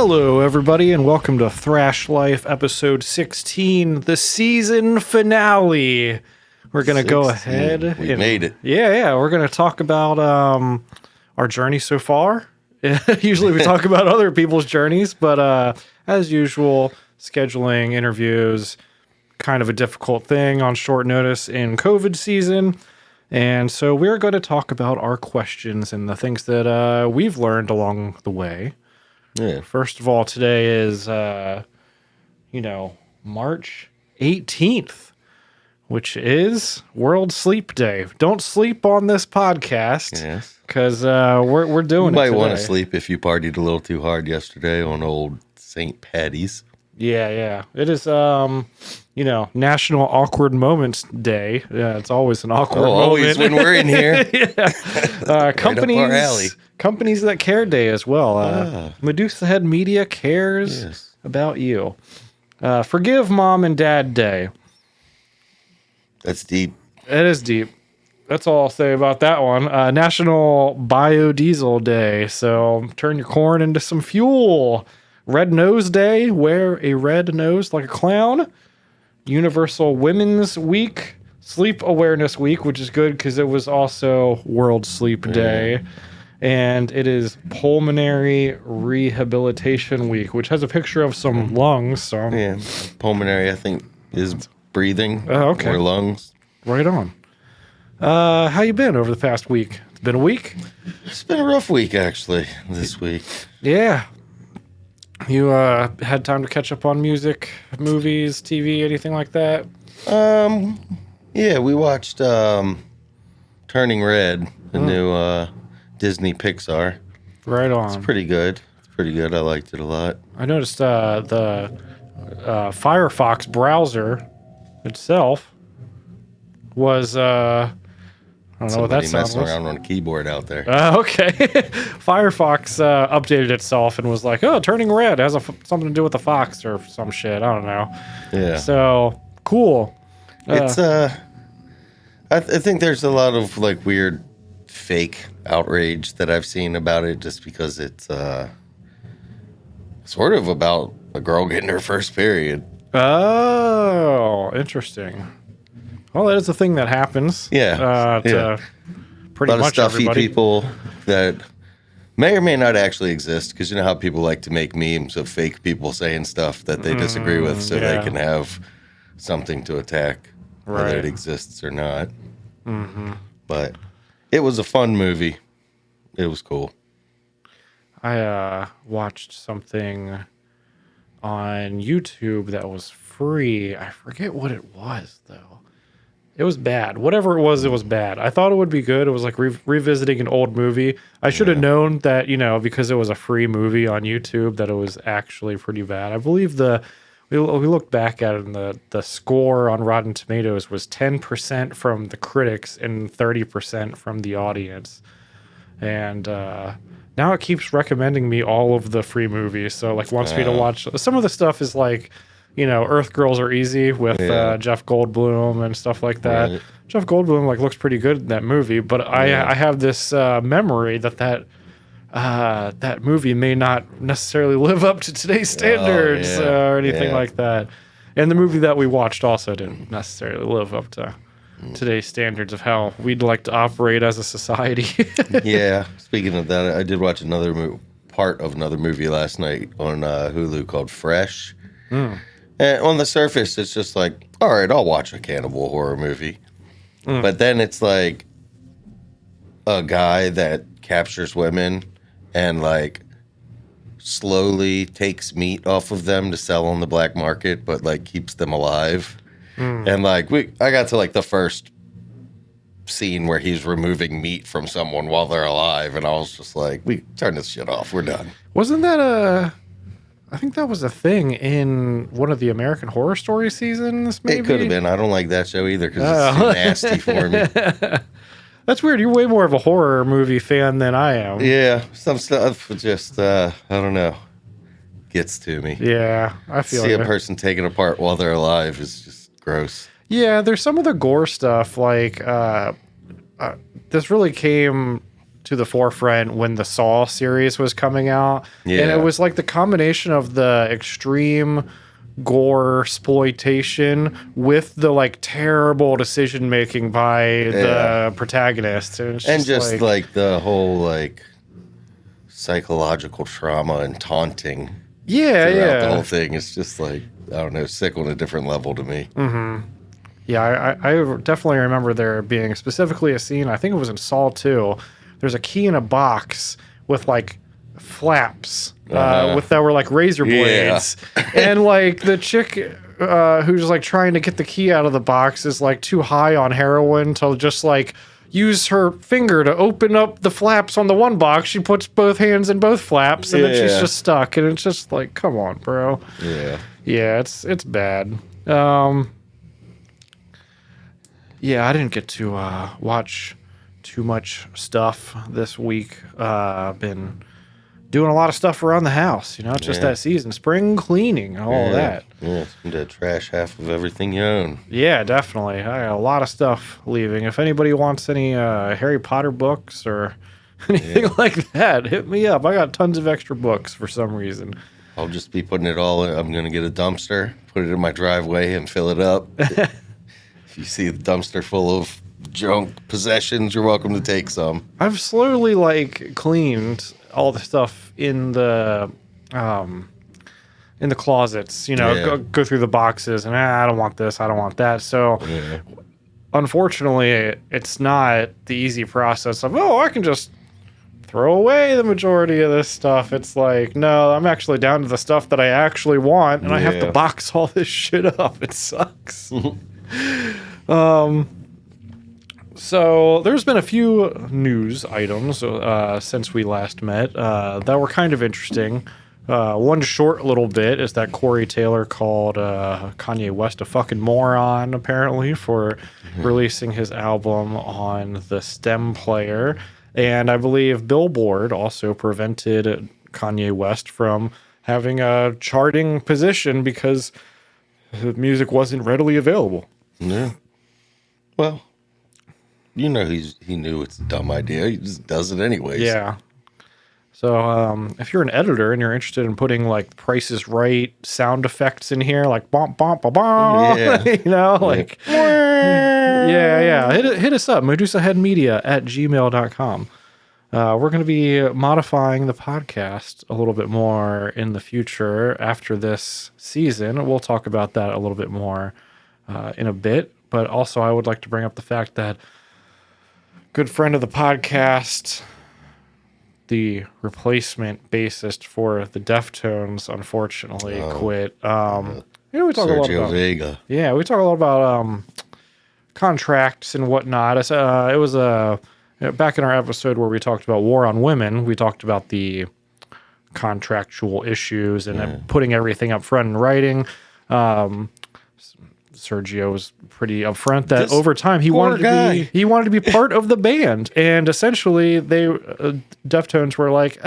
Hello, everybody, and welcome to Thrash Life episode 16, the season finale. We're going to go ahead. We made it. Yeah. We're going to talk about our journey so far. Usually we talk about other people's journeys, but as usual, scheduling interviews, kind of a difficult thing on short notice in COVID season. And so we're going to talk about our questions and the things that we've learned along the way. Yeah. First of all, today is, March 18th, which is World Sleep Day. Don't sleep on this podcast because we're doing it today. You might want to sleep if you partied a little too hard yesterday on old St. Patty's. Yeah. It is, National Awkward Moments Day. Yeah, it's always an awkward moment. Always when we're in here. Yeah. Companies that care day as well. Medusa Head Media cares about you. Forgive Mom and Dad Day. That's deep. It is deep. That's all I'll say about that one. National Biodiesel Day. So turn your corn into some fuel. Red Nose Day. Wear a red nose like a clown. Universal Women's Week. Sleep Awareness Week, which is good because it was also World Sleep Day. And it is Pulmonary Rehabilitation Week, which has a picture of some lungs. So Pulmonary, I think, is breathing. Oh, okay. Or lungs. Right on. How you been over the past week? It's been a week? It's been a rough week, actually, this week. Yeah. You had time to catch up on music, movies, TV, anything like that? Yeah, we watched Turning Red, the new Disney Pixar. Right on. It's pretty good. I liked it a lot. I noticed the Firefox browser itself was I don't know what that sounds messing around on a keyboard out there. Okay. Firefox updated itself and was like, "Oh, turning red has something to do with the fox or some shit." I don't know. Yeah. So cool. It's I think there's a lot of like weird fake outrage that I've seen about it, just because it's sort of about a girl getting her first period. Oh, interesting. Well, that is a thing that happens. To pretty much everybody. A lot of stuffy people that may or may not actually exist, because you know how people like to make memes of fake people saying stuff that they disagree with so they can have something to attack, whether it exists or not. Mm-hmm. But it was a fun movie. It was cool. I watched something on YouTube that was free. I forget what it was, though. It was bad. Whatever it was bad. I thought it would be good. It was like revisiting an old movie. I should have known that, because it was a free movie on YouTube, that it was actually pretty bad. I believe we looked back at it, and the score on Rotten Tomatoes was 10% from the critics and 30% from the audience. And now it keeps recommending me all of the free movies. So like wants me to watch. Some of the stuff is like, Earth Girls Are Easy with Jeff Goldblum and stuff like that. Right. Jeff Goldblum looks pretty good in that movie, but I have this memory that movie may not necessarily live up to today's standards or anything like that. And the movie that we watched also didn't necessarily live up to today's standards of how we'd like to operate as a society. Speaking of that, I did watch part of another movie last night on Hulu called Fresh. And on the surface, it's just like, all right, I'll watch a cannibal horror movie. But then it's like a guy that captures women and like slowly takes meat off of them to sell on the black market, but like keeps them alive. And like I got to like the first scene where he's removing meat from someone while they're alive, and I was just like, we turn this shit off. We're done. Wasn't that I think that was a thing in one of the American Horror Story seasons, maybe? It could have been. I don't like that show either because it's too nasty for me. That's weird. You're way more of a horror movie fan than I am. Yeah, some stuff just, I don't know, gets to me. Yeah, I feel See a person taken apart while they're alive is just gross. Yeah, there's some of the gore stuff, like, this really came to the forefront when the Saw series was coming out. Yeah. And it was like the combination of the extreme gore exploitation with the like terrible decision making by the protagonist. And, it's just like the whole like psychological trauma and taunting. Throughout the whole thing. It's just like, I don't know, sick on a different level to me. Yeah, I definitely remember there being specifically a scene, I think it was in Saw 2. There's a key in a box with like flaps that were like razor blades. And like the chick who's like trying to get the key out of the box is like too high on heroin to just like use her finger to open up the flaps on the one box. She puts both hands in both flaps and then she's just stuck. And it's just like, come on, bro. Yeah, it's bad. Yeah, I didn't get to watch too much stuff this week. I've been doing a lot of stuff around the house, it's just that season, spring cleaning and all that. Yeah, it's to trash half of everything you own. Yeah, definitely. I got a lot of stuff leaving. If anybody wants any Harry Potter books or anything like that, hit me up. I got tons of extra books for some reason. I'll just be putting it all in. I'm going to get a dumpster, put it in my driveway and fill it up. If you see the dumpster full of junk possessions, you're welcome to take some. I've slowly like cleaned all the stuff in the closets, go through the boxes and I don't want this, I don't want that. So unfortunately, it's not the easy process of, I can just throw away the majority of this stuff. It's like, no, I'm actually down to the stuff that I actually want and I have to box all this shit up. It sucks. So there's been a few news items since we last met that were kind of interesting. One short little bit is that Corey Taylor called Kanye West a fucking moron, apparently, for releasing his album on the stem player. And I believe Billboard also prevented Kanye West from having a charting position because the music wasn't readily available. Yeah. Well, he knew it's a dumb idea. He just does it anyways. Yeah. So if you're an editor and you're interested in putting like Price is Right sound effects in here, like bom bom bom bom, like hit us up, medusaheadmedia@gmail.com. We're going to be modifying the podcast a little bit more in the future after this season. We'll talk about that a little bit more in a bit. But also, I would like to bring up the fact that good friend of the podcast, the replacement bassist for the Deftones, unfortunately quit. We talk Sergio Vega. Yeah, we talk a lot about contracts and whatnot. It was back in our episode where we talked about War on Women. We talked about the contractual issues and putting everything up front in writing. Sergio was pretty upfront that over time he wanted to be part of the band, and essentially Deftones were like,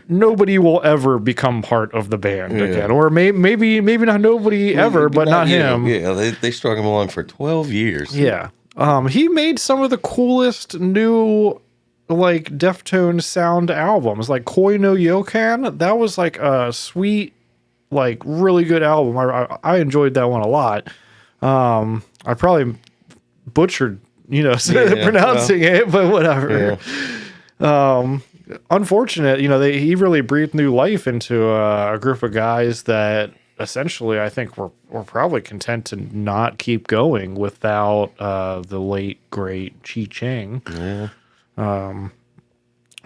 nobody will ever become part of the band again, or maybe not nobody ever, but not him. Yeah, they strung him along for 12 years. Yeah, he made some of the coolest new like Deftones sound albums, like Koi no Yokan. That was like a sweet, like really good album. I enjoyed that one a lot. I probably butchered, pronouncing it, but whatever. Unfortunate, he really breathed new life into a group of guys that essentially I think were probably content to not keep going without the late great Chi Chang. Yeah. I'm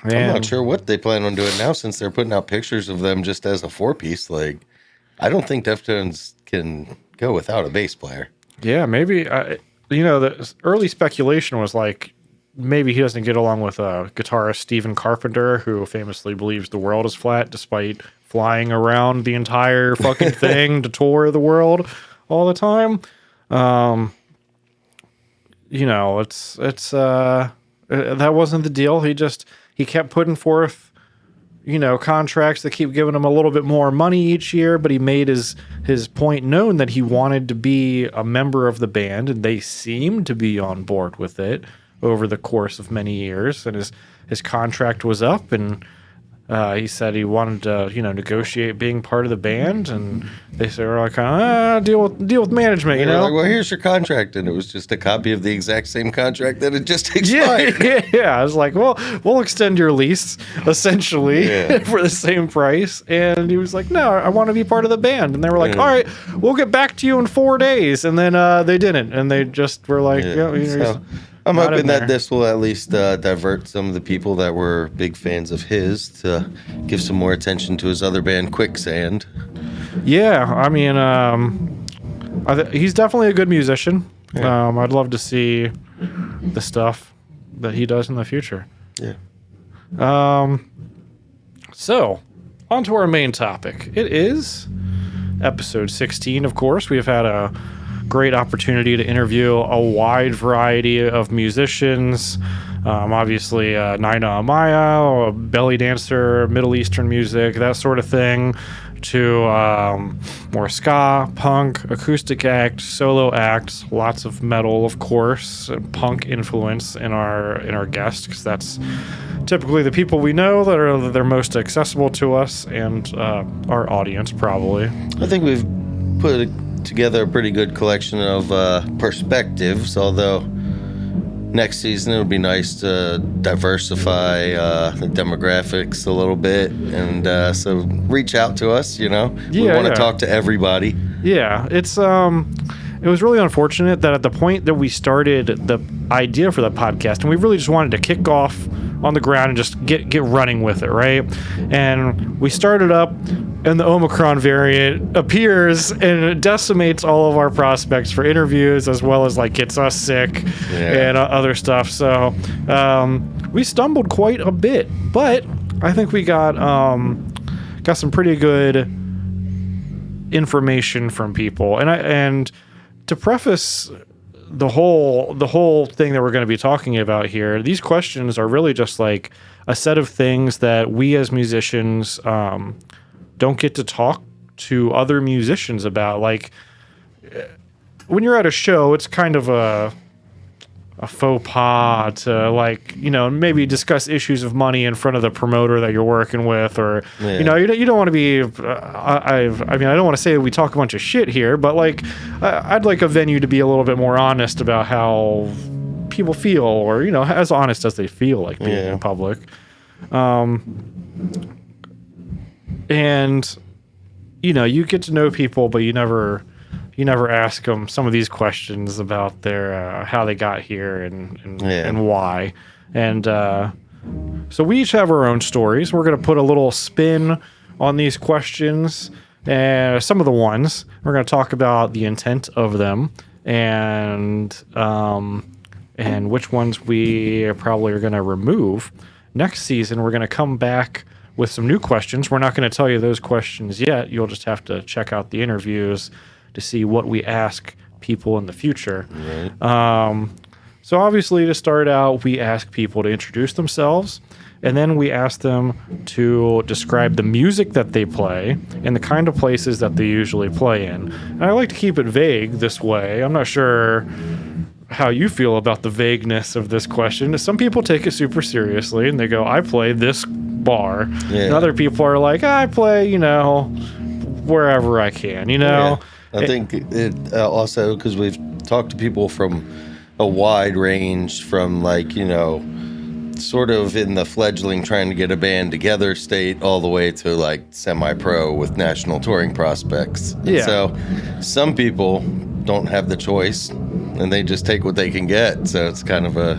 not sure what they plan on doing now since they're putting out pictures of them just as a four-piece. Like, I don't think Deftones can go without a bass player. Yeah, maybe. The early speculation was like maybe he doesn't get along with guitarist Stephen Carpenter, who famously believes the world is flat despite flying around the entire fucking thing to tour the world all the time. That wasn't the deal. He kept putting forth contracts that keep giving him a little bit more money each year, but he made his point known that he wanted to be a member of the band, and they seemed to be on board with it. over the course of many years, and his contract was up, and he said he wanted to, negotiate being part of the band, and they said, "We're like, deal with management." They were like, "Well, here's your contract," and it was just a copy of the exact same contract that had just expired. Yeah. I was like, "Well, we'll extend your lease essentially for the same price." And he was like, "No, I want to be part of the band." And they were like, "All right, we'll get back to you in 4 days." And then they didn't, and they just were like, So, I'm hoping that this will at least divert some of the people that were big fans of his to give some more attention to his other band, Quicksand. Yeah, I mean, he's definitely a good musician. Yeah. I'd love to see the stuff that he does in the future. Yeah. So, on to our main topic. It is episode 16, of course. We've had a great opportunity to interview a wide variety of musicians. Obviously, Naina Amaya, a belly dancer, Middle Eastern music, that sort of thing, to more ska, punk, acoustic act, solo acts, lots of metal, of course, and punk influence in our guests, because that's typically the people we know that they're most accessible to us and our audience, probably. I think we've put together a pretty good collection of perspectives, although next season it would be nice to diversify the demographics a little bit, and so reach out to us, we want to talk to everybody. Yeah, it was really unfortunate that at the point that we started the idea for the podcast, and we really just wanted to kick off on the ground and just get running with it, right? And we started up, and the Omicron variant appears, and it decimates all of our prospects for interviews, as well as gets us sick and other stuff. So we stumbled quite a bit, but I think we got some pretty good information from people, and to preface the whole thing that we're going to be talking about here, these questions are really just like a set of things that we as musicians don't get to talk to other musicians about. Like, when you're at a show, it's kind of a faux pas to maybe discuss issues of money in front of the promoter that you're working with, or you don't want to be I don't want to say that we talk a bunch of shit here, but I'd like a venue to be a little bit more honest about how people feel, or as honest as they feel like being in public. And you get to know people, but you never ask them some of these questions about their how they got here and why. And so we each have our own stories. We're going to put a little spin on these questions, and some of the ones we're going to talk about the intent of them, and which ones we probably are going to remove. Next season, we're going to come back with some new questions. We're not going to tell you those questions yet. You'll just have to check out the interviews to see what we ask people in the future. Right. So obviously, to start out, we ask people to introduce themselves, and then we ask them to describe the music that they play and the kind of places that they usually play in. And I like to keep it vague this way. I'm not sure how you feel about the vagueness of this question. Some people take it super seriously, and they go, "I play this bar." And other people are like, "I play, wherever I can, I think it also, because we've talked to people from a wide range, from sort of in the fledgling trying to get a band together state, all the way to semi-pro with national touring prospects. And so some people don't have the choice, and they just take what they can get. So it's kind of a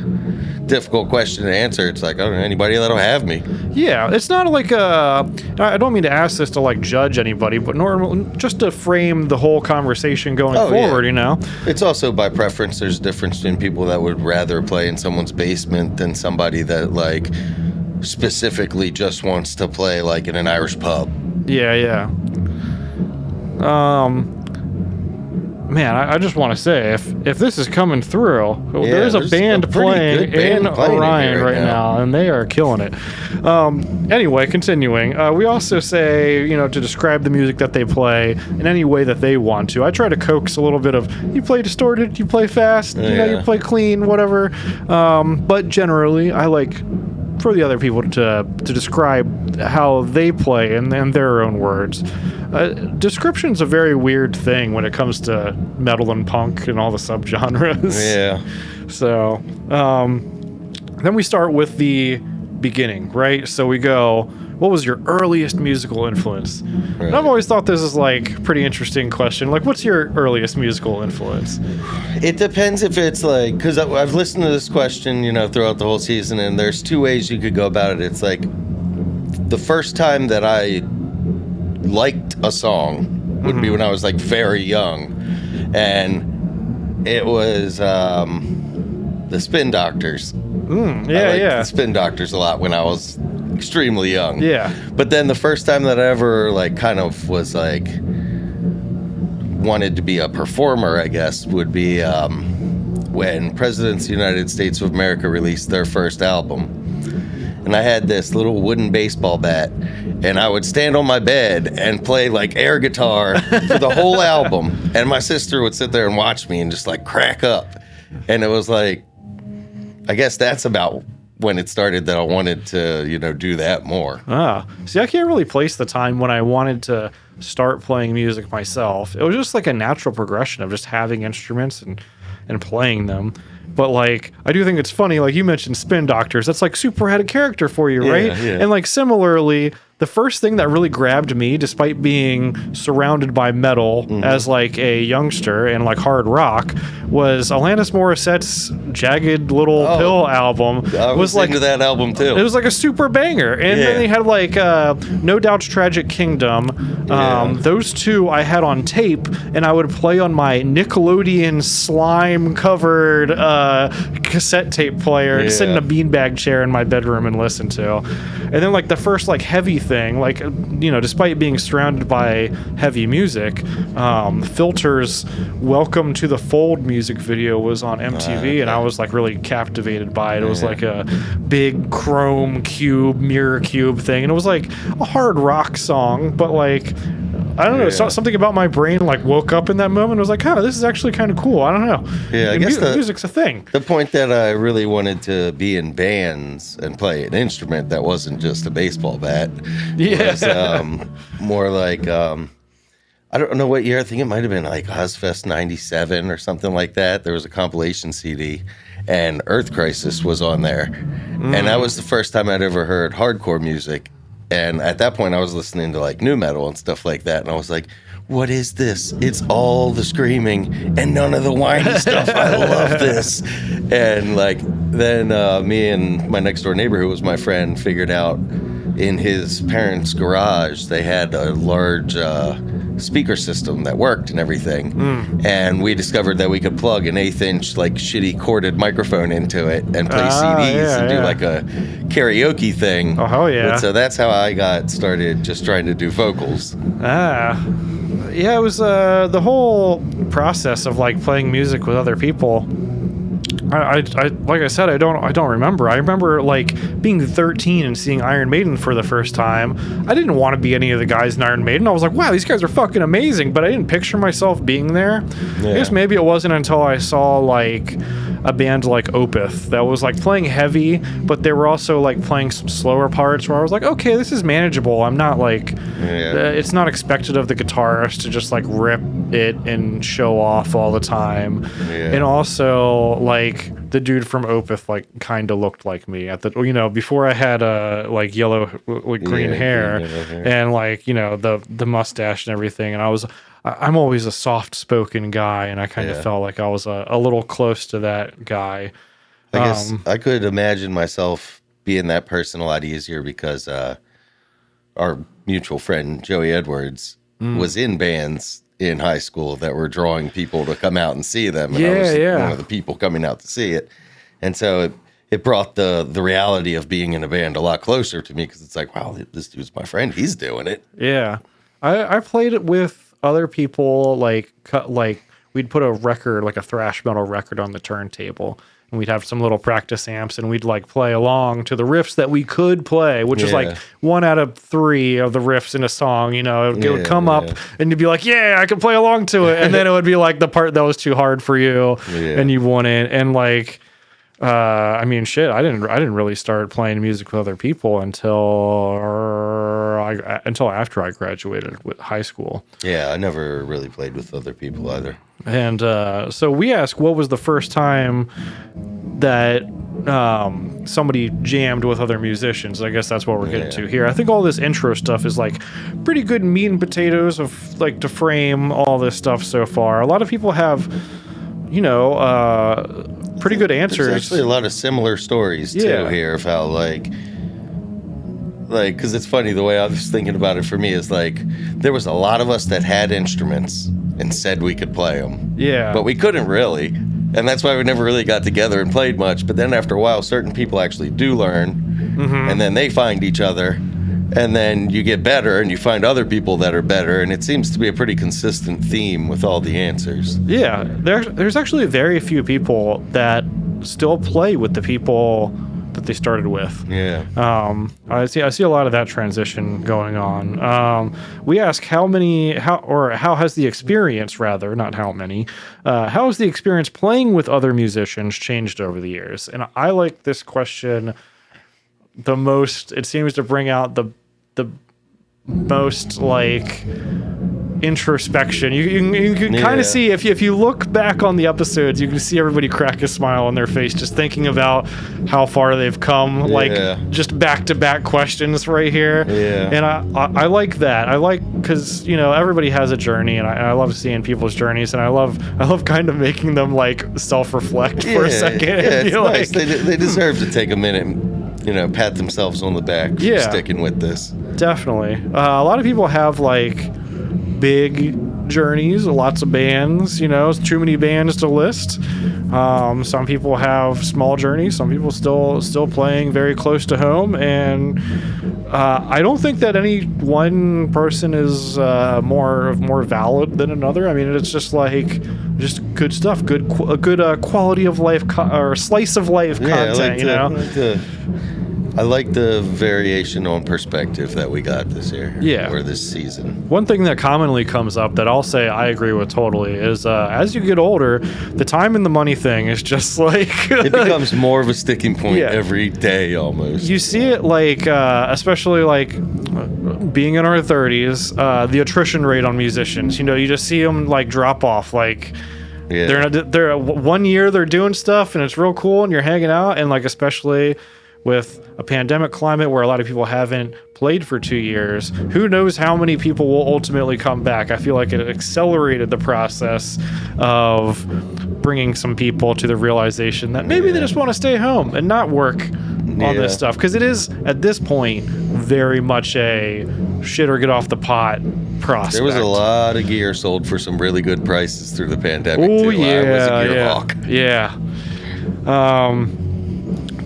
difficult question to answer. It's like, I don't know anybody that'll have me. Yeah, it's not I don't mean to ask this to judge anybody, but just to frame the whole conversation going forward, It's also by preference. There's a difference between people that would rather play in someone's basement than somebody that specifically just wants to play in an Irish pub. Yeah. man, I just want to say, if this is coming through, there's a there's band a pretty playing good band in playing Orion here right now, and they are killing it. Anyway, continuing, we also say, to describe the music that they play in any way that they want to. I try to coax a little bit of, you play distorted, you play fast, you play clean, whatever. But generally, I like for the other people to describe how they play in their own words. Description's a very weird thing when it comes to metal and punk and all the subgenres. Yeah. So, then we start with the beginning, right? So we go, what was your earliest musical influence? Right. And I've always thought this is like pretty interesting question. Like, what's your earliest musical influence? It depends if it's like, because I've listened to this question, throughout the whole season, and there's two ways you could go about it. It's like the first time that I liked a song would be when I was like very young, and it was the Spin Doctors. I liked the Spin Doctors a lot when I was extremely young. Yeah. But then the first time that I ever like kind of was like wanted to be a performer, I guess, would be when Presidents of the United States of America released their first album. And I had this little wooden baseball bat, and I would stand on my bed and play like air guitar for the whole album. And my sister would sit there and watch me and just like crack up. And it was like, I guess that's about when it started that I wanted to, do that more. See, I can't really place the time when I wanted to start playing music myself. It was just like a natural progression of just having instruments and playing them. But like, I do think it's funny, like you mentioned Spin Doctors, that's like super out of character for you, right? Yeah. And like similarly, the first thing that really grabbed me, despite being surrounded by metal as like a youngster and like hard rock, was Alanis Morissette's Jagged Little Pill album. I was like into that album too. It was like a super banger. And then they had like No Doubt's Tragic Kingdom. Those two I had on tape, and I would play on my Nickelodeon slime covered cassette tape player to sit in a beanbag chair in my bedroom and listen to. And then like the first like heavy thing, like, despite being surrounded by heavy music, Filter's Welcome to the Fold music video was on MTV, and I was like really captivated by it. It was like a big chrome cube, mirror cube thing, and it was like a hard rock song, but like, I don't know, something about my brain like woke up in that moment and was like, this is actually kind of cool. I don't know. Yeah, I guess music's a thing. The point that I really wanted to be in bands and play an instrument that wasn't just a baseball bat was more like, I don't know what year. I think it might have been like Ozfest 97 or something like that. There was a compilation CD, and Earth Crisis was on there. And that was the first time I'd ever heard hardcore music. And at that point, I was listening to like nu metal and stuff like that. And I was like, what is this? It's all the screaming and none of the whiny stuff. I love this. And like, then me and my next door neighbor, who was my friend, figured out in his parents' garage, they had a large speaker system that worked and everything. And we discovered that we could plug an 1/8" like shitty corded microphone into it and play CDs and do like a karaoke thing. Oh, hell yeah. And so that's how I got started just trying to do vocals. Yeah, it was the whole process of like playing music with other people. I like I said, I don't remember. I remember like being 13 and seeing Iron Maiden for the first time. I didn't want to be any of the guys in Iron Maiden. I was like, wow, these guys are fucking amazing, but I didn't picture myself being there. I guess maybe it wasn't until I saw like a band like Opeth that was like playing heavy, but they were also like playing some slower parts where I was like, okay, this is manageable. I'm not like, it's not expected of the guitarist to just like rip it and show off all the time. And also like the dude from Opeth like kind of looked like me at the, before I had like yellow like green hair and like, the mustache and everything. And I'm always a soft-spoken guy, and I kind of felt like I was a little close to that guy. I guess I could imagine myself being that person a lot easier because our mutual friend, Joey Edwards, was in bands in high school that were drawing people to come out and see them. And I was one of the people coming out to see it. And so it brought the reality of being in a band a lot closer to me because it's like, wow, this dude's my friend. He's doing it. Yeah. I played it with other people like we'd put a record, like a thrash metal record, on the turntable, and we'd have some little practice amps, and we'd like play along to the riffs that we could play, which is like 1 out of 3 of the riffs in a song. It would come up, and you'd be like, "Yeah, I can play along to it," and then it would be like the part that was too hard for you, and you wouldn't. And like, I mean, shit, I didn't really start playing music with other people until after I graduated with high school. Yeah, I never really played with other people either. And so we asked, what was the first time that somebody jammed with other musicians? I guess that's what we're getting to here. I think all this intro stuff is like pretty good meat and potatoes of like to frame all this stuff so far. A lot of people have, pretty good answers. There's actually a lot of similar stories too here of how like because it's funny, the way I was thinking about it for me is like there was a lot of us that had instruments and said we could play them. Yeah. But we couldn't really. And that's why we never really got together and played much. But then after a while, certain people actually do learn. And then they find each other. And then you get better and you find other people that are better. And it seems to be a pretty consistent theme with all the answers. Yeah. There's actually very few people that still play with the people that they started with. Yeah. I see a lot of that transition going on. We ask how has the experience, rather, not how many, how has the experience playing with other musicians changed over the years? And I like this question the most. It seems to bring out the most like introspection. You can kind of see if you look back on the episodes, you can see everybody crack a smile on their face just thinking about how far they've come. Like just back-to-back questions right here. And I like that. I like because everybody has a journey, and I love seeing people's journeys, and I love kind of making them like self-reflect for a second. It's nice. They deserve to take a minute and pat themselves on the back for sticking with this. Definitely. A lot of people have like big journeys, lots of bands, too many bands to list. Some people have small journeys, some people still playing very close to home, and I don't think that any one person is more valid than another. I mean, it's just good stuff, good quality of life or slice of life content. I like the variation on perspective that we got this year. Or this season. One thing that commonly comes up that I'll say I agree with totally is as you get older, the time and the money thing is just like... it becomes more of a sticking point every day almost. You see it like, especially like being in our 30s, the attrition rate on musicians. You just see them like drop off like... They're 1 year they're doing stuff and it's real cool and you're hanging out, and like especially with a pandemic climate where a lot of people haven't played for 2 years, who knows how many people will ultimately come back. I feel like it accelerated the process of bringing some people to the realization that maybe they just want to stay home and not work on this stuff, because it is at this point very much a shit or get off the pot prospect. There was a lot of gear sold for some really good prices through the pandemic too. I was a gear hawk.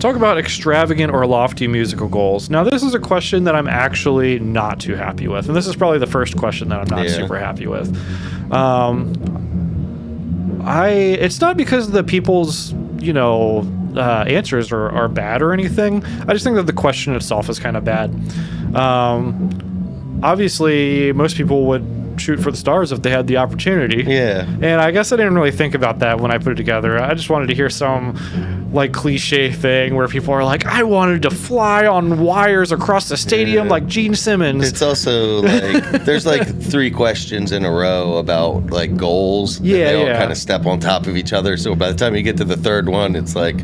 Talk about extravagant or lofty musical goals. Now, this is a question that I'm actually not too happy with, and this is probably the first question that I'm not super happy with. It's not because the people's answers are bad or anything. I just think that the question itself is kind of bad. Obviously, most people would shoot for the stars if they had the opportunity. And I guess I didn't really think about that when I put it together. I just wanted to hear some like cliche thing where people are like, I wanted to fly on wires across the stadium like Gene Simmons. It's also like there's like 3 questions in a row about like goals. They all kind of step on top of each other. So by the time you get to the third one, it's like,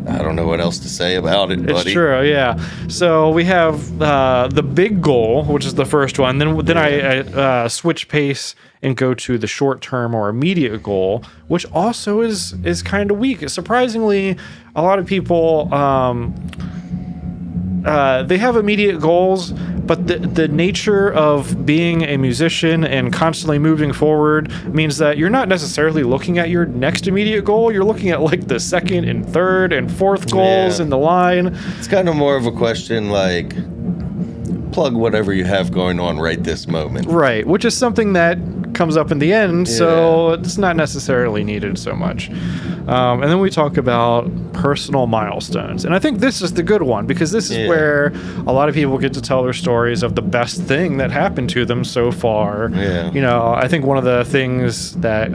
I don't know what else to say about it, buddy. It's true, So we have the big goal, which is the first one. Then I switch pace and go to the short-term or immediate goal, which also is kind of weak. Surprisingly, a lot of people they have immediate goals, but the nature of being a musician and constantly moving forward means that you're not necessarily looking at your next immediate goal. You're looking at like the second and third and fourth goals in the line. It's kind of more of a question like plug whatever you have going on right this moment. Right, which is something that comes up in the end, so it's not necessarily needed so much. And then we talk about personal milestones. And I think this is the good one, because this is where a lot of people get to tell their stories of the best thing that happened to them so far. Yeah. You know, I think one of the things that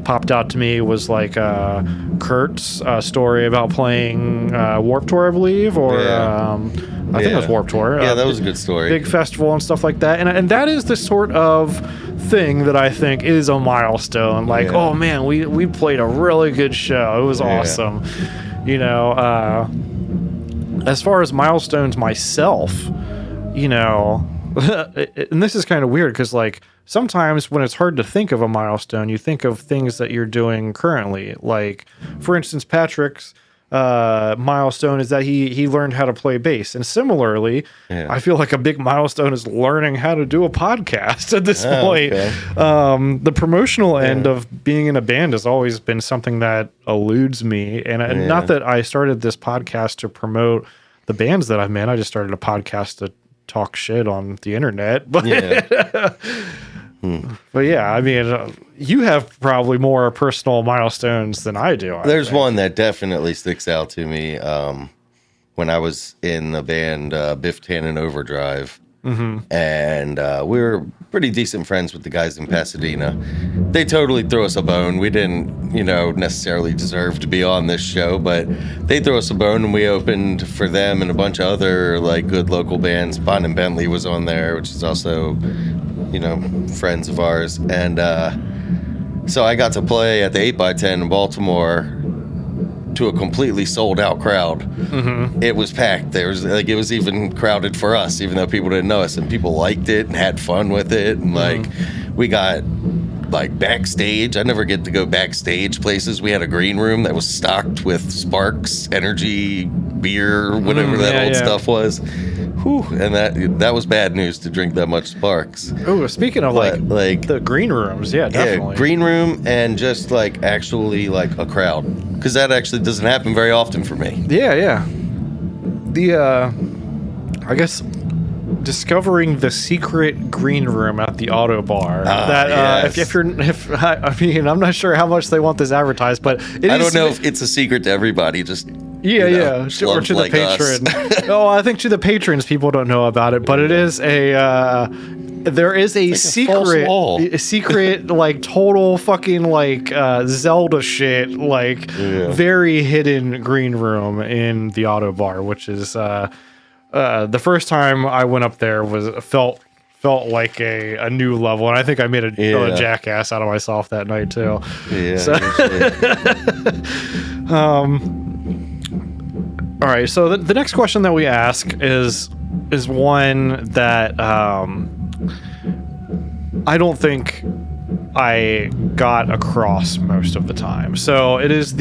popped out to me was like Kurt's story about playing Warped Tour, I believe, or I think it was Warped Tour. Yeah, that was a good story. Big festival and stuff like that. And that is the sort of thing that I think is a milestone. Like, oh man, we played a really good show. It was awesome. You know, as far as milestones myself, you know, and this is kind of weird because like sometimes when it's hard to think of a milestone, you think of things that you're doing currently. Like, for instance, Patrick's milestone is that he learned how to play bass, and similarly I feel like a big milestone is learning how to do a podcast at this point. The promotional end of being in a band has always been something that eludes me, and not that I started this podcast to promote the bands that I'm in. I just started a podcast to talk shit on the internet, but but yeah, I mean, you have probably more personal milestones than I do. There's one that definitely sticks out to me. When I was in the band Biff Tannen Overdrive, and we were pretty decent friends with the guys in Pasadena. They totally threw us a bone. We didn't, you know, necessarily deserve to be on this show, but they threw us a bone, and we opened for them and a bunch of other like good local bands. Bond and Bentley was on there, which is also, you know, friends of ours. And so I got to play at the 8x10 in Baltimore to a completely sold out crowd. It was packed. There was like, it was even crowded for us, even though people didn't know us, and people liked it and had fun with it. And like, we got like backstage. I never get to go backstage places. We had a green room that was stocked with Sparks, energy, beer, whatever that old stuff was. Whew, and that was bad news to drink that much Sparks. Oh, speaking of like the green rooms, definitely. Yeah, green room and just like actually like a crowd, because that actually doesn't happen very often for me. Yeah. The I guess discovering the secret green room at the auto bar. I mean, I'm not sure how much they want this advertised, but I don't know if it's a secret to everybody. Just or to like the patron. Oh, I think to the patrons, people don't know about it, but it is there is a secret like total fucking like Zelda shit, like very hidden green room in the auto bar, which is the first time I went up there felt like a new level, and I think I made a jackass out of myself that night too. All right, so the next question that we ask is one that I don't think I got across most of the time. So it is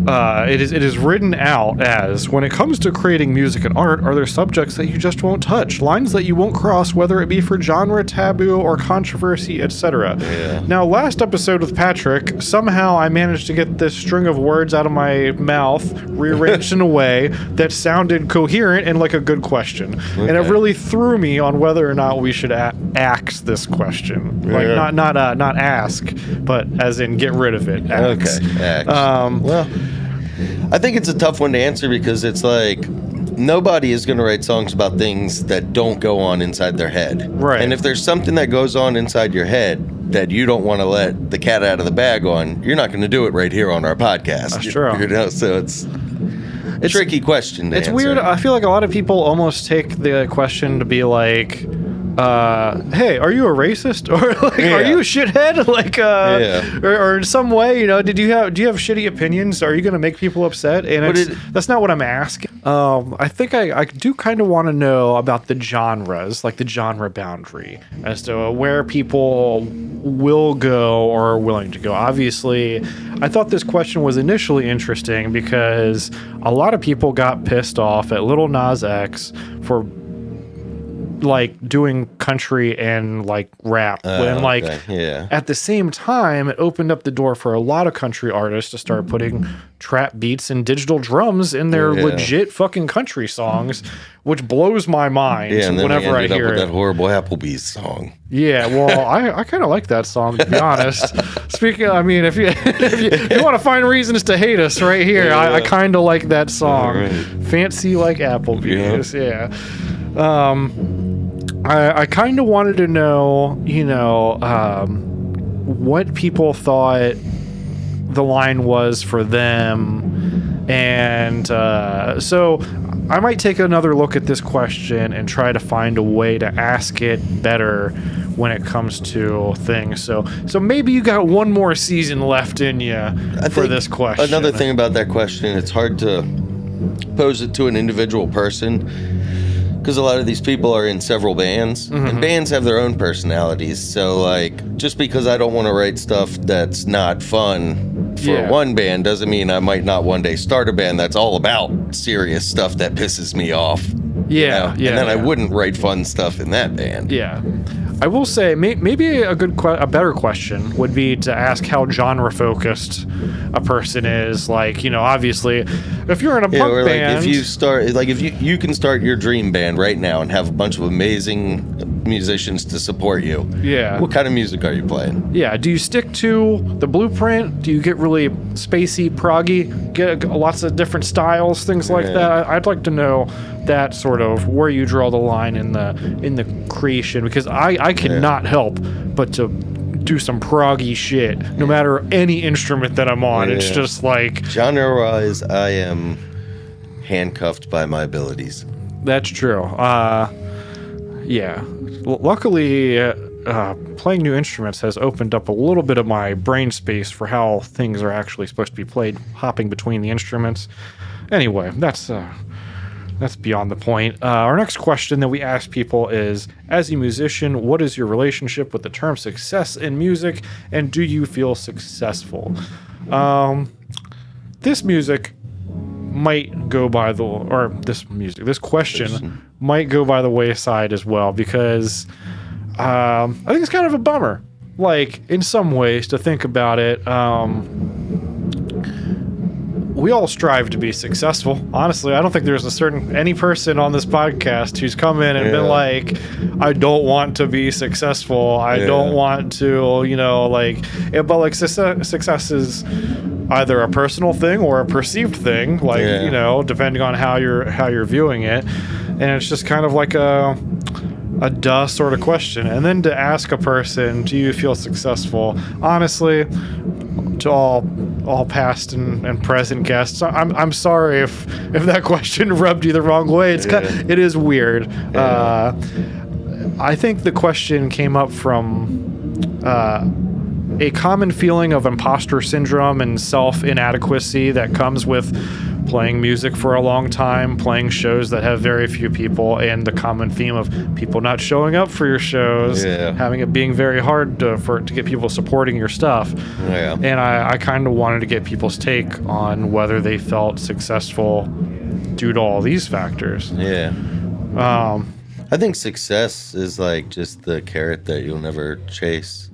it is written out as, when it comes to creating music and art, are there subjects that you just won't touch, lines that you won't cross, whether it be for genre, taboo, or controversy, etc. Now, last episode with Patrick, somehow I managed to get this string of words out of my mouth rearranged in a way that sounded coherent and like a good question, and it really threw me on whether or not we should ax this question, like not ask, but as in get rid of it. Ax. Well, I think it's a tough one to answer, because it's like nobody is going to write songs about things that don't go on inside their head. Right. And if there's something that goes on inside your head that you don't want to let the cat out of the bag on, you're not going to do it right here on our podcast. That's true. You know, so it's a tricky question to answer. It's weird. I feel like a lot of people almost take the question to be like, hey, are you a racist, or like, are you a shithead, like, or in some way, you know, do you have shitty opinions? Are you going to make people upset? And that's not what I'm asking. I think I do kind of want to know about the genres, like the genre boundary, as to where people will go or are willing to go. Obviously, I thought this question was initially interesting because a lot of people got pissed off at Lil Nas X for like doing country and like rap. And like at the same time, it opened up the door for a lot of country artists to start putting trap beats and digital drums in their legit fucking country songs, which blows my mind whenever I hear it. That horrible Applebee's song. Yeah, well, I kind of like that song, to be honest. Speaking, I mean, if you want to find reasons to hate us right here, I kind of like that song. Right. Fancy like Applebee's, I kind of wanted to know, what people thought the line was for them. And so I might take another look at this question and try to find a way to ask it better when it comes to things. So maybe you got one more season left in you for this question. Another thing about that question, it's hard to pose it to an individual person because a lot of these people are in several bands, and bands have their own personalities. So, like, just because I don't want to write stuff that's not fun for one band doesn't mean I might not one day start a band that's all about serious stuff that pisses me off. And then I wouldn't write fun stuff in that band. Yeah. I will say maybe a better question would be to ask how genre focused a person is. Like, obviously, if you're in a punk band, if you start, like, if you can start your dream band right now and have a bunch of amazing musicians to support you. Yeah. What kind of music are you playing? Yeah. Do you stick to the blueprint? Do you get really spacey, proggy? Get lots of different styles, things like that. I'd like to know that sort of where you draw the line in the creation, because I cannot help but to do some proggy shit no matter any instrument that I'm on. It's just like, genre-wise, I am handcuffed by my abilities. That's true. Luckily, playing new instruments has opened up a little bit of my brain space for how things are actually supposed to be played, hopping between the instruments. Anyway, that's beyond the point. Our next question that we ask people is, as a musician, what is your relationship with the term success in music, and do you feel successful? This question might go by the wayside as well, because I think it's kind of a bummer. Like, in some ways, to think about it, we all strive to be successful. Honestly, I don't think there's any person on this podcast who's come in and been like, I don't want to be successful. I don't want to, but like success is either a personal thing or a perceived thing, like, depending on how you're viewing it. And it's just kind of like a duh sort of question. And then to ask a person, do you feel successful? Honestly, to all past and present guests, I'm sorry if that question rubbed you the wrong way. It is weird. I think the question came up from a common feeling of imposter syndrome and self-inadequacy that comes with playing music for a long time, playing shows that have very few people, and the common theme of people not showing up for your shows, having it being very hard to get people supporting your stuff. And I kind of wanted to get people's take on whether they felt successful due to all these factors. I think success is like just the carrot that you'll never chase.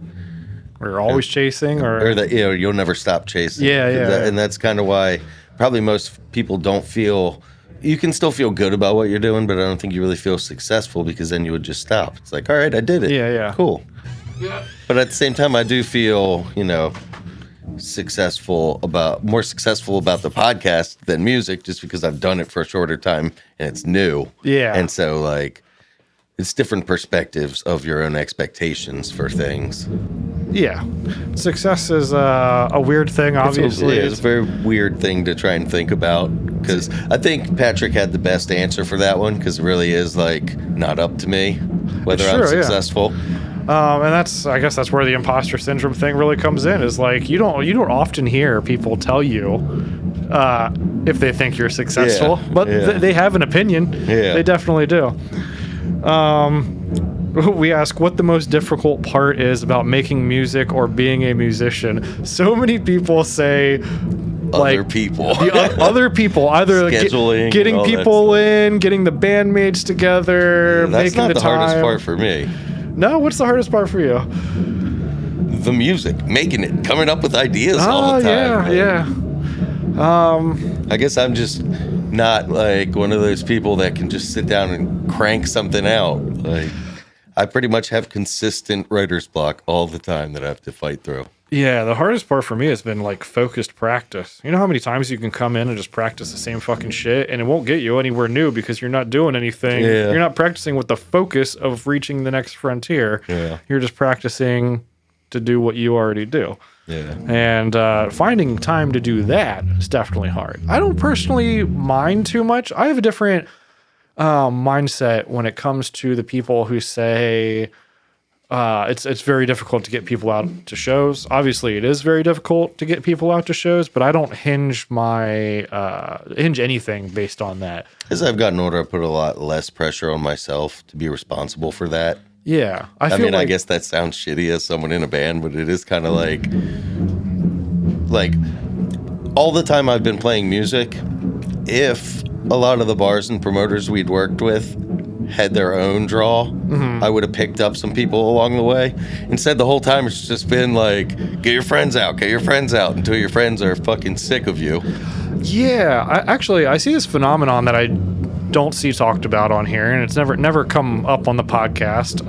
Or you're always chasing, or that you'll never stop chasing. And that's kind of why probably most people don't feel. You can still feel good about what you're doing, but I don't think you really feel successful, because then you would just stop. It's like, all right, I did it. Cool. But at the same time, I do feel, more successful about the podcast than music, just because I've done it for a shorter time and it's new. And so, like, it's different perspectives of your own expectations for things. Success is a weird thing, obviously. It's a very weird thing to try and think about, because I think Patrick had the best answer for that one, because it really is, like, not up to me whether I'm successful. And I guess that's where the imposter syndrome thing really comes in, is like, you don't often hear people tell you if they think you're successful, but they have an opinion. They definitely do. We ask what the most difficult part is about making music or being a musician. So many people say other people. Other people, either Scheduling, getting people in, getting the bandmates together, That's making not the hardest time. part for me. No, what's the hardest part for you? The music, making it, coming up with ideas all the time. Yeah. I guess I'm just not like one of those people that can just sit down and crank something out. Like, I pretty much have consistent writer's block all the time that I have to fight through. Yeah, the hardest part for me has been like focused practice. You know how many times you can come in and just practice the same fucking shit and it won't get you anywhere new because you're not doing anything. Yeah. You're not practicing with the focus of reaching the next frontier. Yeah. You're just practicing to do what you already do. Yeah. And finding time to do that is definitely hard. I don't personally mind too much. I have a different mindset when it comes to the people who say it's very difficult to get people out to shows. Obviously, it is very difficult to get people out to shows, but I don't hinge anything based on that. As I've gotten older, I put a lot less pressure on myself to be responsible for that. Yeah, I mean, I guess that sounds shitty as someone in a band, but it is kind of like all the time I've been playing music, if a lot of the bars and promoters we'd worked with had their own draw, I would have picked up some people along the way. Instead, the whole time it's just been like, get your friends out until your friends are fucking sick of you. Yeah, I see this phenomenon that I don't see talked about on here, and it's never come up on the podcast,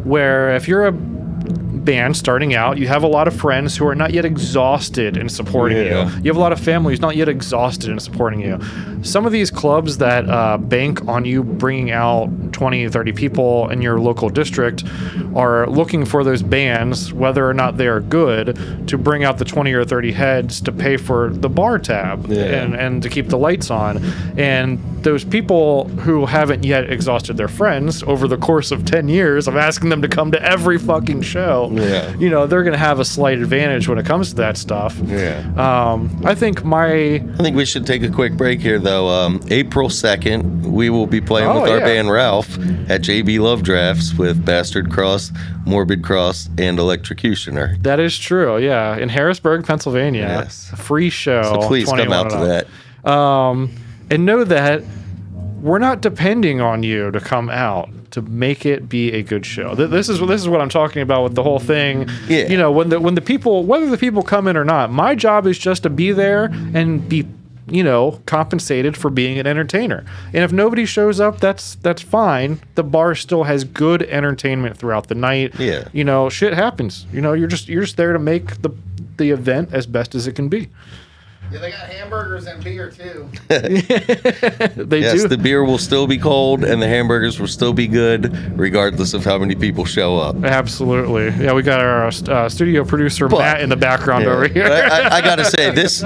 where if you're a band starting out, you have a lot of friends who are not yet exhausted in supporting you. You have a lot of family who's not yet exhausted in supporting you. Some of these clubs that bank on you bringing out 20, 30 people in your local district are looking for those bands, whether or not they are good, to bring out the 20 or 30 heads to pay for the bar tab and to keep the lights on. And those people who haven't yet exhausted their friends over the course of 10 years of asking them to come to every fucking show, you know, they're going to have a slight advantage when it comes to that stuff. I think we should take a quick break here, though. April 2nd, we will be playing with our band Ralph at JB Love Drafts with Bastard Cross, Morbid Cross, and Electrocutioner. That is true, yeah. In Harrisburg, Pennsylvania. Yes. A free show. So please come out to that. And know that we're not depending on you to come out to make it be a good show. This is what I'm talking about with the whole thing. Yeah. You know, when the people, whether the people come in or not, my job is just to be there and be, you know, compensated for being an entertainer. And if nobody shows up, that's fine. The bar still has good entertainment throughout the night. Yeah. You know, shit happens. You know, you're just there to make the event as best as it can be. Yeah, they got hamburgers and beer too. They do. The beer will still be cold and the hamburgers will still be good, regardless of how many people show up. Absolutely. Yeah, we got our studio producer Matt in the background over here. I gotta say, this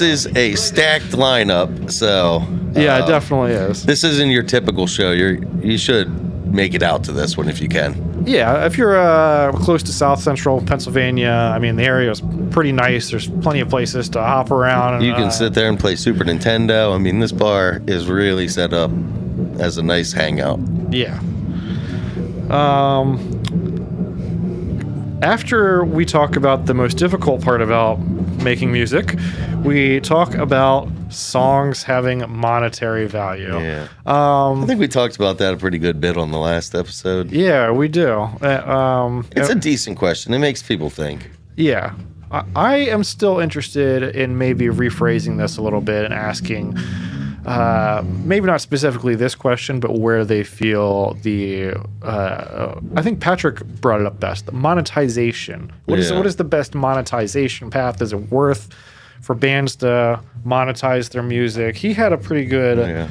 is a stacked lineup. So yeah, it definitely is. This isn't your typical show. You should make it out to this one if you can. Yeah, if you're close to South Central Pennsylvania, I mean, the area is pretty nice. There's plenty of places to hop around. And, you can sit there and play Super Nintendo. I mean, this bar is really set up as a nice hangout. Yeah. After we talk about the most difficult part about making music, we talk about songs having monetary value. Yeah. I think we talked about that a pretty good bit on the last episode. Yeah, we do. It's a decent question. It makes people think. Yeah. I am still interested in maybe rephrasing this a little bit and asking, maybe not specifically this question, but where they feel I think Patrick brought it up best, the monetization. What is the best monetization path? Is it worth for bands to monetize their music? He had a pretty good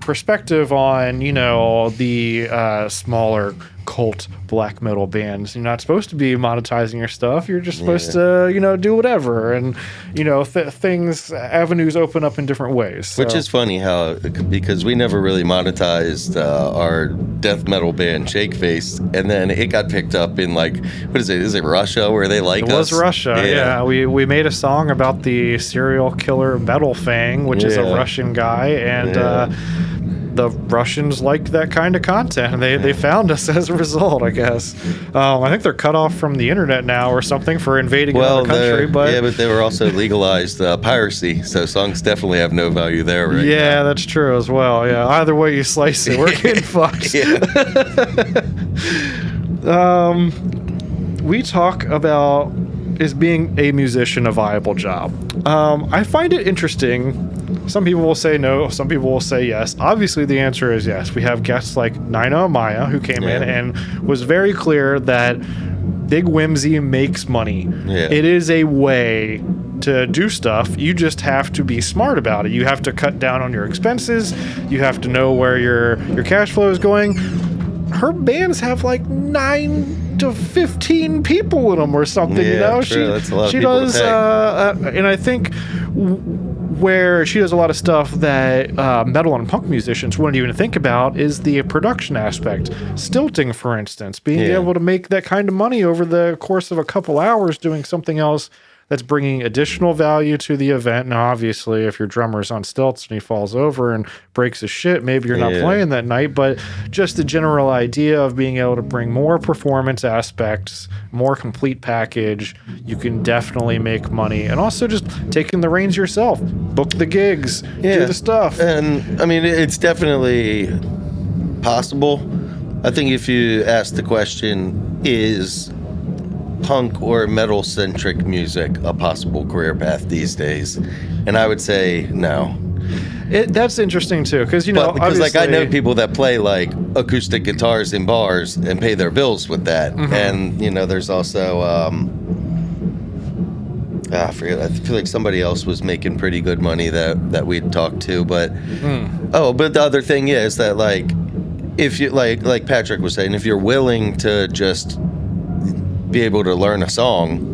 perspective on, you know, the smaller cult black metal bands. You're not supposed to be monetizing your stuff. You're just supposed to, you know, do whatever. And, you know, avenues open up in different ways. So. Which is funny because we never really monetized our death metal band Shakeface, and then it got picked up in, like, what is it? Is it Russia where they like us? It was Russia, yeah. We made a song about the serial killer Metal Fang, which is a Russian guy, and the Russians liked that kind of content, and they found us as a result, I guess. I think they're cut off from the internet now or something for invading another country. But they were also legalized piracy, so songs definitely have no value there, right? Yeah, that's true as well. Yeah, either way you slice it, we're getting fucked. We talk about is being a musician a viable job. I find it interesting. Some people will say no, some people will say yes. Obviously, the answer is yes. We have guests like Nina Amaya, who came in and was very clear that Big Whimsy makes money. Yeah. It is a way to do stuff. You just have to be smart about it. You have to cut down on your expenses. You have to know where your cash flow is going. Her bands have like 9 to 15 people in them or something. Yeah, true. That's a lot of she people does, to pay. and I think where she does a lot of stuff that metal and punk musicians wouldn't even think about is the production aspect. Stilting, for instance, being able to make that kind of money over the course of a couple hours doing something else that's bringing additional value to the event. Now, obviously, if your drummer's on stilts and he falls over and breaks his shit, maybe you're not playing that night, but just the general idea of being able to bring more performance aspects, more complete package, you can definitely make money. And also just taking the reins yourself, book the gigs, do the stuff. And, I mean, it's definitely possible. I think if you ask the question, is punk or metal-centric music a possible career path these days? And I would say no. That's interesting too, because because like I know people that play like acoustic guitars in bars and pay their bills with that, and there's also I forget. I feel like somebody else was making pretty good money that we'd talked to, but but the other thing is that like if you like Patrick was saying, if you're willing to just be able to learn a song,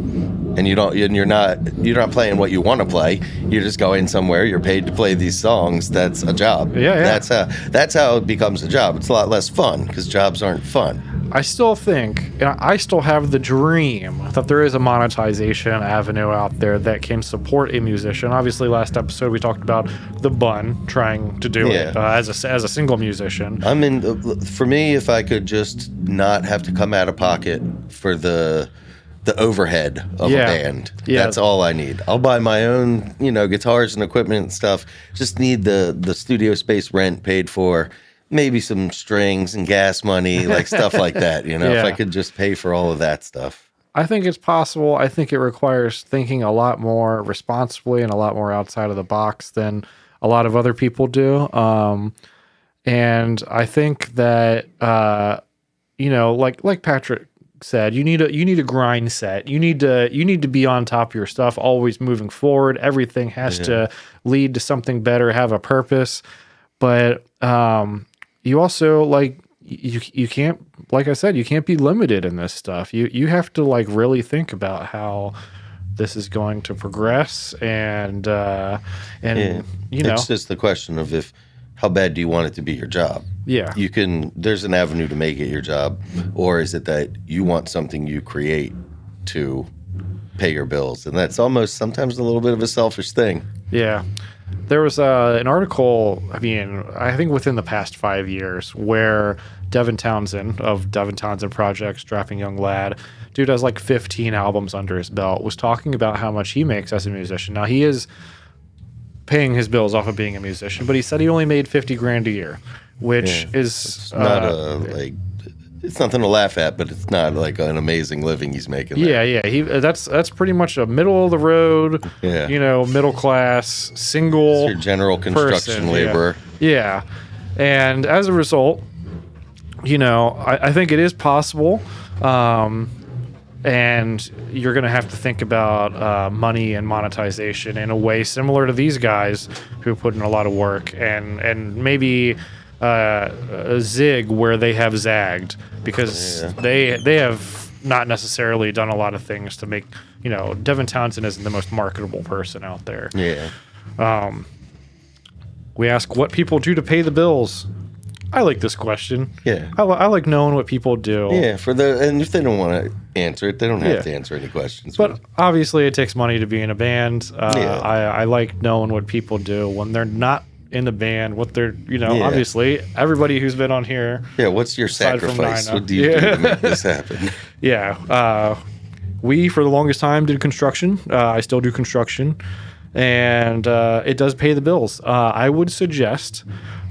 and you're not playing what you want to play, you're just going somewhere, you're paid to play these songs, that's a job. That's how it becomes a job. It's a lot less fun because jobs aren't fun. I still have the dream that there is a monetization avenue out there that can support a musician. Obviously, last episode we talked about the Bun trying to do it as a single musician. I mean, for me, if I could just not have to come out of pocket for the overhead of a band, that's all I need. I'll buy my own, guitars and equipment and stuff. Just need the studio space rent paid for. Maybe some strings and gas money, like stuff like that, if I could just pay for all of that stuff. I think it's possible. I think it requires thinking a lot more responsibly and a lot more outside of the box than a lot of other people do. And I think that, like Patrick said, you need a grind set. You need to be on top of your stuff, always moving forward. Everything has to lead to something better, have a purpose. But, you also you can't, like I said, you can't be limited in this stuff. You have to really think about how this is going to progress and it's just the question of how bad do you want it to be your job? Yeah. There's an avenue to make it your job, or is it that you want something you create to pay your bills? And that's almost sometimes a little bit of a selfish thing. Yeah. There was an article, I think within the past 5 years, where Devin Townsend of Devin Townsend Projects, Strapping Young Lad, dude has 15 albums under his belt, was talking about how much he makes as a musician. Now, he is paying his bills off of being a musician, but he said he only made $50,000 a year, which is not it's nothing to laugh at, but it's not an amazing living he's making there. Yeah. That's pretty much a middle of the road, middle class, single. It's your general construction laborer. Yeah. And as a result, I think it is possible. And you're going to have to think about money and monetization in a way similar to these guys who put in a lot of work and maybe a zig where they have zagged because they have not necessarily done a lot of things to make, Devin Townsend isn't the most marketable person out there. Yeah. We ask what people do to pay the bills. I like this question. Yeah. I like knowing what people do. Yeah. And if they don't want to answer it, they don't have to answer any questions. But obviously it takes money to be in a band. I like knowing what people do when they're not in the band, what they're, Yeah. obviously everybody who's been on here. Yeah, what's your Aside from sacrifice? Nina. What do you do to make this happen? Yeah. We, for the longest time, did construction. I still do construction, and it does pay the bills. I would suggest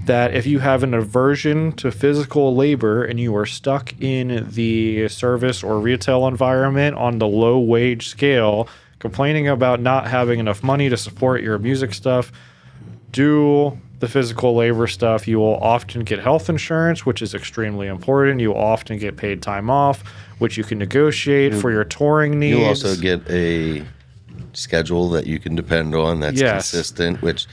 that if you have an aversion to physical labor and you are stuck in the service or retail environment on the low wage scale, complaining about not having enough money to support your music stuff, do the physical labor stuff. You will often get health insurance, which is extremely important. You will often get paid time off, which you can negotiate for your touring needs. You also get a schedule that you can depend on that's consistent, which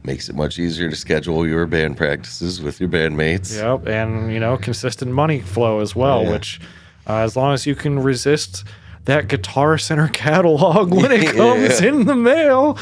makes it much easier to schedule your band practices with your bandmates. Yep, and consistent money flow as well, which as long as you can resist that Guitar Center catalog when it comes in the mail,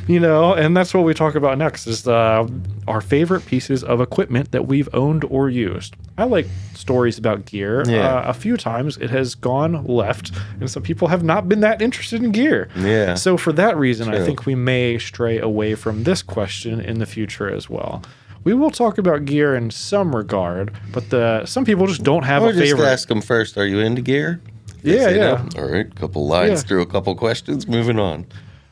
and that's what we talk about next is our favorite pieces of equipment that we've owned or used. I like stories about gear. A few times it has gone left, and some people have not been that interested in gear. Yeah. So for that reason, I think we may stray away from this question in the future as well. We will talk about gear in some regard, but some people just don't have a favorite. Just ask them first, are you into gear? Yeah. All right, a couple lines through a couple questions, moving on.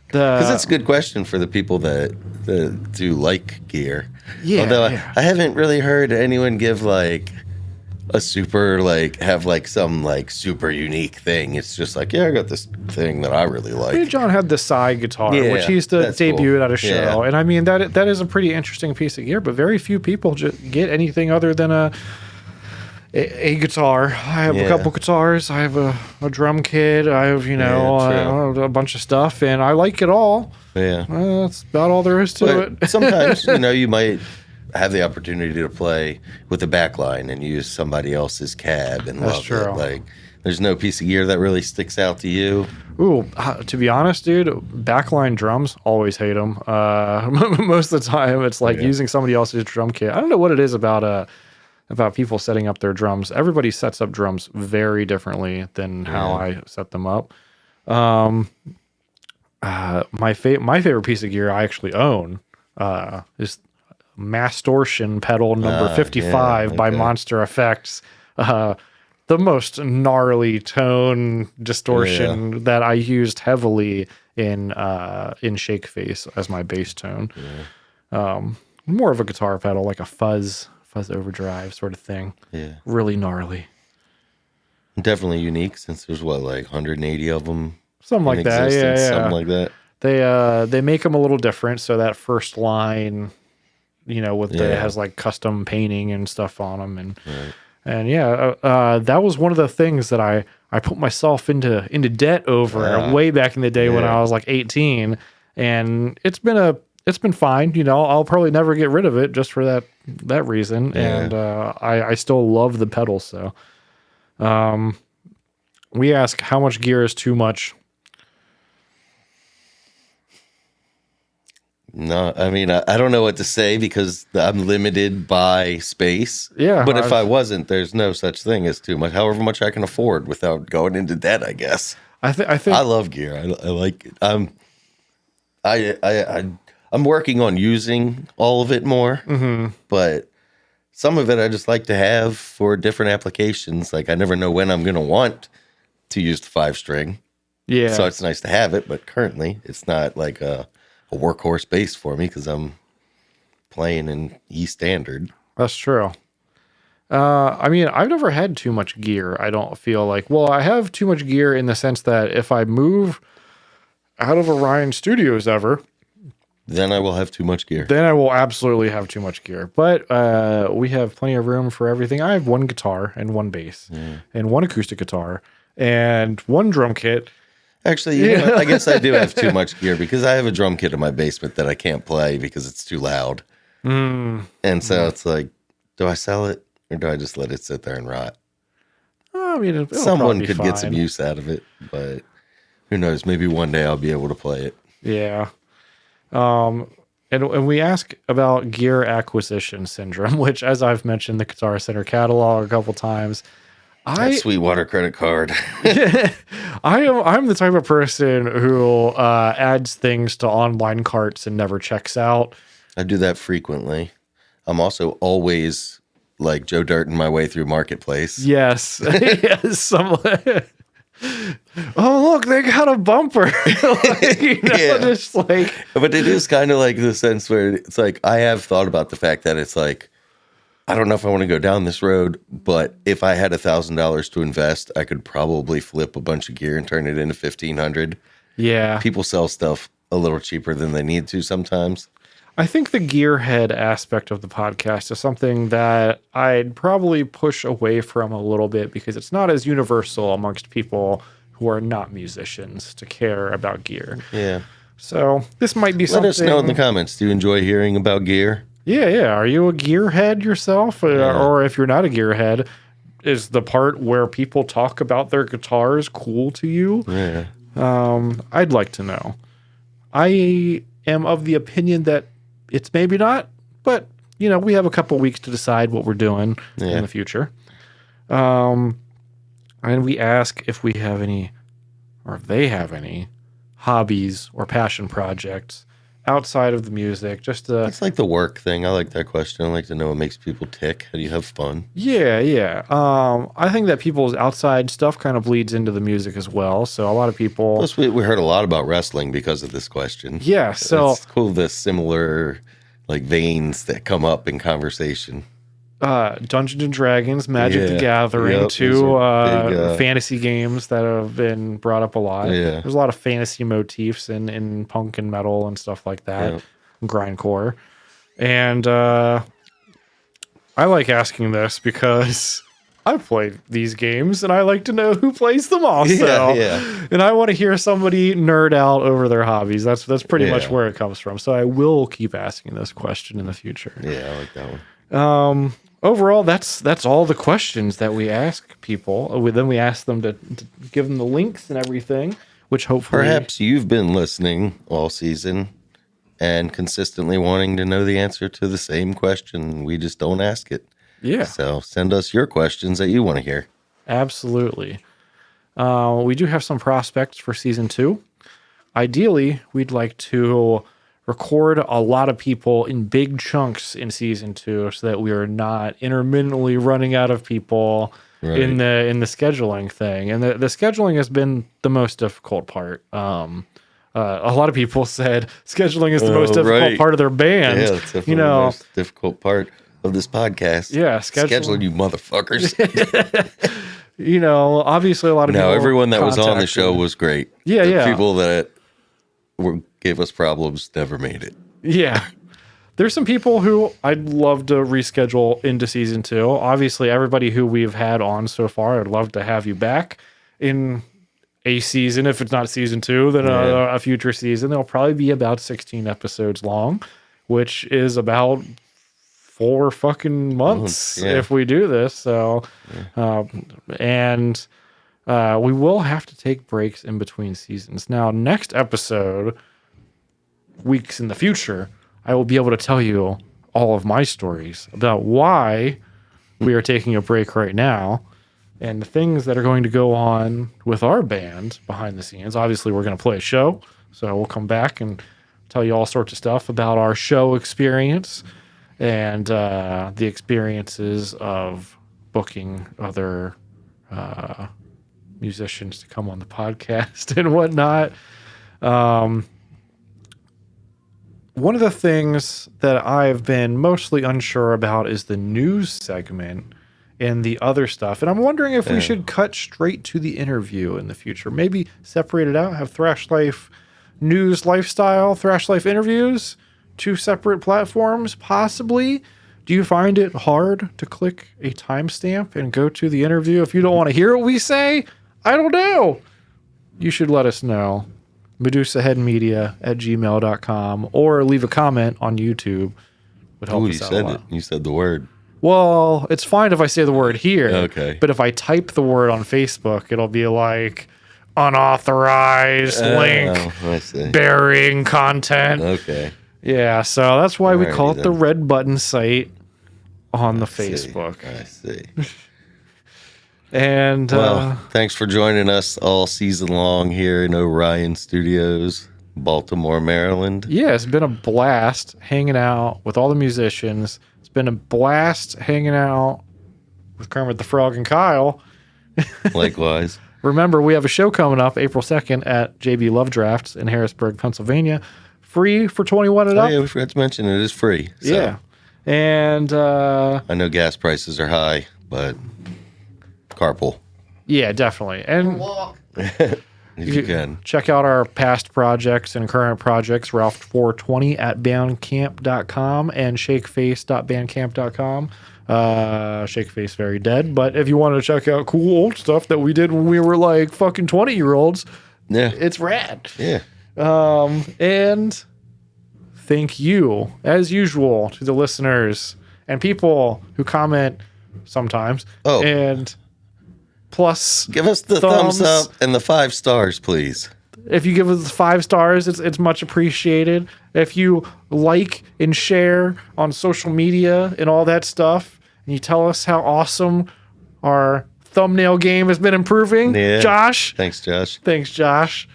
Because it's a good question for the people that do like gear. Yeah. Although I haven't really heard anyone give like a super have some super unique thing. It's just like, I got this thing that I really like. I mean, John had the Psy guitar, which he used to debut at a show, and I mean that is a pretty interesting piece of gear. But very few people get anything other than a guitar. I have a couple guitars. I have a drum kit. I have a bunch of stuff, and I like it all. Yeah, that's about all there is to it. Sometimes you might have the opportunity to play with a backline and use somebody else's cab and love it. Like, there's no piece of gear that really sticks out to you. Ooh, to be honest, dude, backline drums, always hate them. Most of the time, it's like using somebody else's drum kit. I don't know what it is about people setting up their drums. Everybody sets up drums very differently than how I set them up. My favorite piece of gear I actually own is Mastortion pedal number 55 by Monster Effects. The most gnarly tone distortion that I used heavily in Shakeface as my bass tone. More of a guitar pedal, like a fuzz overdrive sort of thing. Yeah. Really gnarly. Definitely unique since there's 180 of them. Something like that. Yeah. Something like that. They make them a little different. So that first line, has custom painting and stuff on them. That was one of the things that I put myself into debt over way back in the day when I was 18, and it's been fine. I'll probably never get rid of it just for that reason. And I still love the pedals. So we ask, how much gear is too much? No, I mean, I don't know what to say because I'm limited by space. Yeah. But if I wasn't, there's no such thing as too much. However much I can afford without going into debt, I guess. I think I love gear. I like it. I'm working on using all of it more, but some of it I just like to have for different applications. Like, I never know when I'm going to want to use the 5-string. Yeah. So it's nice to have it, but currently it's not like a workhorse bass for me because I'm playing in E standard. That's true. I mean, I've never had too much gear. I don't feel like, I have too much gear in the sense that if I move out of Orion Studios ever, then I will have too much gear. Then I will absolutely have too much gear. But we have plenty of room for everything. I have one guitar and one bass and one acoustic guitar and one drum kit. Actually, I guess I do have too much gear because I have a drum kit in my basement that I can't play because it's too loud. And so it's like, do I sell it or do I just let it sit there and rot? I mean, someone could get some use out of it, but who knows? Maybe one day I'll be able to play it. Yeah. And we ask about gear acquisition syndrome, which, as I've mentioned, the Guitar Center catalog a couple times. Sweetwater credit card. I'm the type of person who adds things to online carts and never checks out. I do that frequently. I'm also always like Joe Dirtin my way through Marketplace. Yes. Yes. Oh, look, they got a bumper. Yeah. Just like, But it is kind of like the sense where it's like I have thought about the fact that it's like I don't know if I want to go down this road, but if I had $1,000 to invest, I could probably flip a bunch of gear and turn it into 1,500. yeah. People sell stuff a little cheaper than they need to sometimes. I think the gearhead aspect of the podcast is something that I'd probably push away from a little bit because it's not as universal amongst people who are not musicians to care about gear. Yeah. So this might be Let something. us know in the comments. Do you enjoy hearing about gear? Yeah. Are you a gearhead yourself? Or if you're not a gearhead, is the part where people talk about their guitars cool to you? Yeah. I'd like to know. I am of the opinion that it's maybe not, but we have a couple weeks to decide what we're doing in the future. And we ask if we have any, or if they have any hobbies or passion projects outside of the music. Just to, It's like the work thing. I like that question. I like to know what makes people tick. How do you have fun? yeah. I think that people's outside stuff kind of bleeds into the music as well. So a lot of people. Plus, we heard a lot about wrestling because of this question. Yeah. So it's cool the similar like veins that come up in conversation. Dungeons and Dragons, Magic the Gathering, two big, fantasy games that have been brought up a lot. Yeah. There's a lot of fantasy motifs in punk and metal and stuff like that, and grindcore. And I like asking this because I've played these games and I like to know who plays them also. Yeah. And I want to hear somebody nerd out over their hobbies. That's pretty much where it comes from. So I will keep asking this question in the future. Yeah, I like that one. Overall, that's all the questions that we ask people. Then we ask them to give them the links and everything, which hopefully... Perhaps you've been listening all season and consistently wanting to know the answer to the same question. We just don't ask it. Yeah. So send us your questions that you want to hear. Absolutely. We do have some prospects for season 2. Ideally, we'd like to record a lot of people in big chunks in season 2 so that we are not intermittently running out of people in the scheduling thing. And the scheduling has been the most difficult part. A lot of people said scheduling is the most difficult part of their band. Yeah, it's definitely the most difficult part of this podcast. Yeah, scheduling you motherfuckers. Obviously a lot of people. No, everyone that was on the show was great. Yeah, the people that gave us problems never made it. Yeah. There's some people who I'd love to reschedule into season 2. Obviously, everybody who we've had on so far, I'd love to have you back in a season. If it's not season 2, then a future season. They'll probably be about 16 episodes long, which is about 4 fucking months if we do this. So, and we will have to take breaks in between seasons. Now, next episode, weeks in the future, I will be able to tell you all of my stories about why we are taking a break right now and the things that are going to go on with our band behind the scenes. Obviously, we're going to play a show, so we'll come back and tell you all sorts of stuff about our show experience and the experiences of booking other musicians to come on the podcast and whatnot. One of the things that I've been mostly unsure about is the news segment and the other stuff. And I'm wondering if we should cut straight to the interview in the future. Maybe separate it out, have Thrash Life News Lifestyle, Thrash Life Interviews, 2 separate platforms, possibly. Do you find it hard to click a timestamp and go to the interview if you don't want to hear what we say? I don't know. You should let us know. MedusaHeadMedia@gmail.com or leave a comment on YouTube. Would help us out a lot. You said the word. Well, it's fine if I say the word here. Okay. But if I type the word on Facebook, it'll be like unauthorized link I see. burying content. Okay. Yeah, so that's why we call it Alrighty the then. red button site on the Facebook. I see. And Well, thanks for joining us all season long here in Orion Studios. Baltimore, Maryland. Yeah, it's been a blast hanging out with all the musicians. It's been a blast hanging out with Kermit the Frog and Kyle. Likewise. Remember, we have a show coming up April 2nd at JB Love Drafts in Harrisburg, Pennsylvania. Free for 21 and Oh, up. yeah, we forgot to mention it is free. So. Yeah. And I know gas prices are high, but carpool. yeah, definitely. And Walk. If you can. check out our past projects and current projects, Ralph420 at bandcamp.com and shakeface.bandcamp.com. Shakeface very dead. But if you want to check out cool old stuff that we did when we were like fucking 20-year-olds, Yeah. it's rad. Yeah. And thank you, as usual, to the listeners and people who comment sometimes. Oh. And plus, Give us the thumbs up and the 5 stars, please. if you give us 5 stars, it's much appreciated. If you like and share on social media and all that stuff, and you tell us how awesome our thumbnail game has been improving, Yeah. Josh. Thanks, Josh. Thanks, Josh.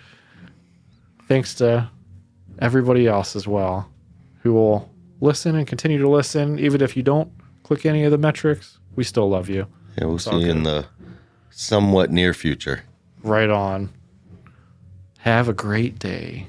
Thanks to everybody else as well who will listen and continue to listen. Even if you don't click any of the metrics, we still love you. Yeah, we'll see you in the somewhat near future. Right on. Have a great day.